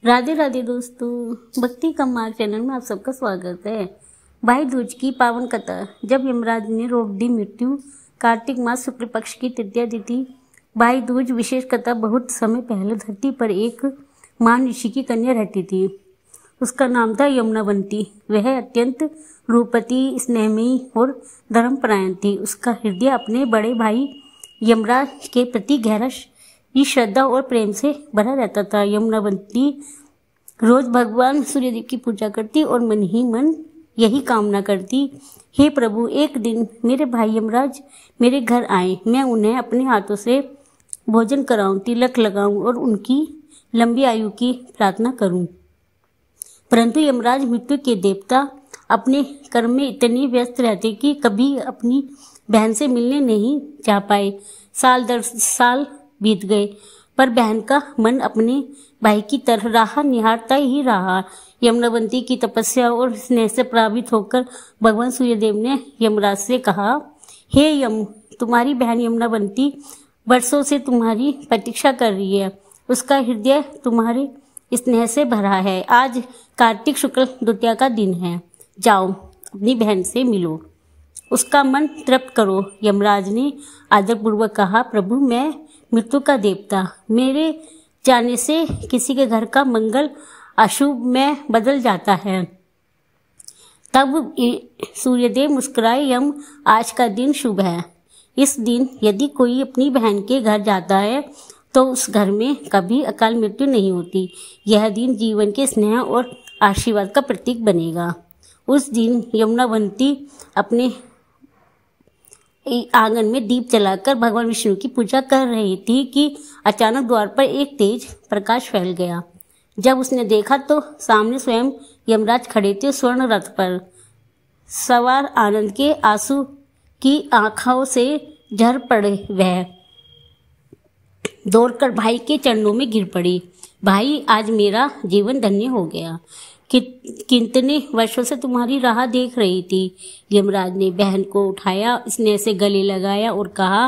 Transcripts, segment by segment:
राधे राधे दोस्तों, भक्ति का मार्ग चैनल में आप सबका स्वागत है। भाई दूज की पावन कथा। जब यमराज ने रोक दी मृत्यु, कार्तिक मास शुक्ल पक्ष की तृतीया तिथि भाई दूज। विशेष कथा। बहुत समय पहले धरती पर एक महान ऋषि की कन्या रहती थी। उसका नाम था यमुनावंती। वह अत्यंत रूपवती, स्नेहमयी और धर्मपरायण थी। उसका हृदय अपने बड़े भाई यमराज के प्रति गहरा श्रद्धा और प्रेम से भरा रहता था। यमुनावंती रोज भगवान सूर्यदेव की पूजा करती और मन ही मन यही कामना करती, हे प्रभु, एक दिन मेरे भाई यमराज मेरे घर आए, मैं उन्हें अपने हाथों से भोजन कराऊं, तिलक लगाऊं और उनकी लंबी आयु की प्रार्थना करूं। परंतु यमराज मृत्यु के देवता अपने कर्म में इतने व्यस्त रहते कि कभी अपनी बहन से मिलने नहीं जा पाए। साल दर साल बीत गए, पर बहन का मन अपने भाई की तरह राह निहारता ही रहा। यमुनावंती की तपस्या और स्नेह से प्रभावित होकर भगवान सूर्यदेव ने यमराज से कहा, हे यम, तुम्हारी बहन यमुनावंती वर्षों से तुम्हारी प्रतीक्षा कर रही है। उसका हृदय तुम्हारे स्नेह से भरा है। आज कार्तिक शुक्ल द्वितीया का दिन है, जाओ अपनी बहन से मिलो, उसका मन तृप्त करो। यमराज ने आदरपूर्वक कहा, प्रभु, मैं मृत्यु का देवता, मेरे जाने से किसी के घर का मंगल अशुभ में बदल जाता है। तब सूर्यदेव मुस्कुराए, यम, आज का दिन शुभ है। इस दिन यदि कोई अपनी बहन के घर जाता है तो उस घर में कभी अकाल मृत्यु नहीं होती। यह दिन जीवन के स्नेह और आशीर्वाद का प्रतीक बनेगा। उस दिन यमुनावंती अपने आंगन में दीप जलाकर भगवान विष्णु की पूजा कर रही थी कि अचानक द्वार पर एक तेज प्रकाश फैल गया। जब उसने देखा तो सामने स्वयं यमराज खड़े थे, स्वर्ण रथ पर सवार। आनंद के आंसू की आंखों से झर पड़े। वह दौड़कर भाई के चरणों में गिर पड़ी। भाई, आज मेरा जीवन धन्य हो गया। कितने वर्षों से तुम्हारी राह देख रही थी। यमराज ने बहन को उठाया, स्नेह से गले लगाया और कहा,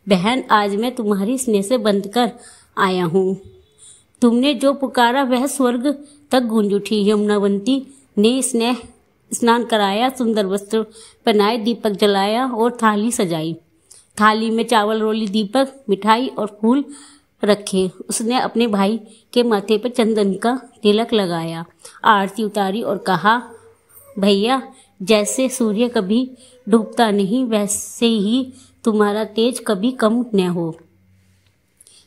बहन, आज मैं तुम्हारी स्नेह से बंध कर आया हूँ। तुमने जो पुकारा वह स्वर्ग तक गूंज उठी। यमुनावंती ने स्नेह स्नान कराया, सुंदर वस्त्र पहनाए, दीपक जलाया और थाली सजाई। थाली में चावल, रोली, दीपक, मिठाई और फूल रखे। उसने अपने भाई के माथे पर चंदन का तिलक लगाया, आरती उतारी और कहा, भैया, जैसे सूर्य कभी डूबता नहीं वैसे ही तुम्हारा तेज कभी कम न हो।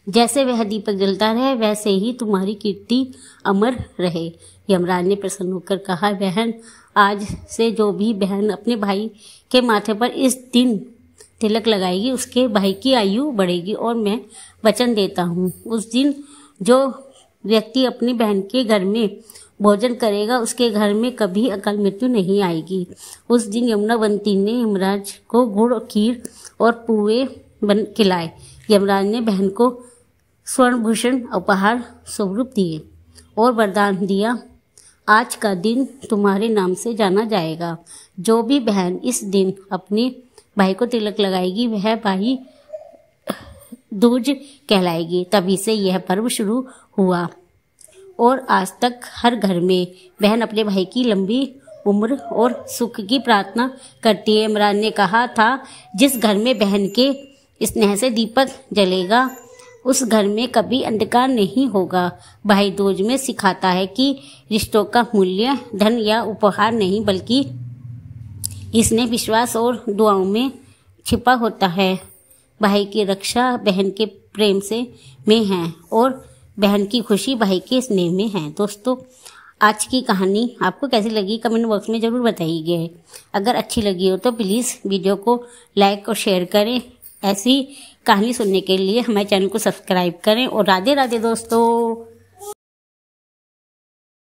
जैसे वह दीपक जलता रहे वैसे ही तुम्हारी कीर्ति अमर रहे। यमराज ने प्रसन्न होकर कहा, बहन, आज से जो भी बहन अपने भाई के माथे पर इस दिन तिलक लगाएगी उसके भाई की आयु बढ़ेगी। और मैं वचन देता हूँ, उस दिन जो व्यक्ति अपनी बहन के घर में भोजन करेगा उसके घर में कभी अकाल मृत्यु नहीं आएगी। उस दिन यमुनावंती ने यमराज को गुड़, खीर और पुए खिलाए। यमराज ने बहन को स्वर्णभूषण उपहार स्वरूप दिए और वरदान दिया, आज का दिन तुम्हारे नाम से जाना जाएगा। जो भी बहन इस दिन अपने भाई को तिलक लगाएगी वह भाई दूज कहलाएगी। तभी से यह पर्व शुरू हुआ और आज तक हर घर में बहन अपने भाई की लंबी उम्र और सुख की प्रार्थना करती है। यमराज ने कहा था, जिस घर में बहन के स्नेह से दीपक जलेगा उस घर में कभी अंधकार नहीं होगा। भाई दूज में सिखाता है कि रिश्तों का मूल्य धन या उपहार नहीं बल्कि इसने विश्वास और दुआओं में छिपा होता है। भाई की रक्षा बहन के प्रेम से में है और बहन की खुशी भाई के स्नेह में है। दोस्तों, आज की कहानी आपको कैसी लगी कमेंट बॉक्स में ज़रूर बताइए। अगर अच्छी लगी हो तो प्लीज़ वीडियो को लाइक और शेयर करें। ऐसी कहानी सुनने के लिए हमारे चैनल को सब्सक्राइब करें और राधे राधे दोस्तों।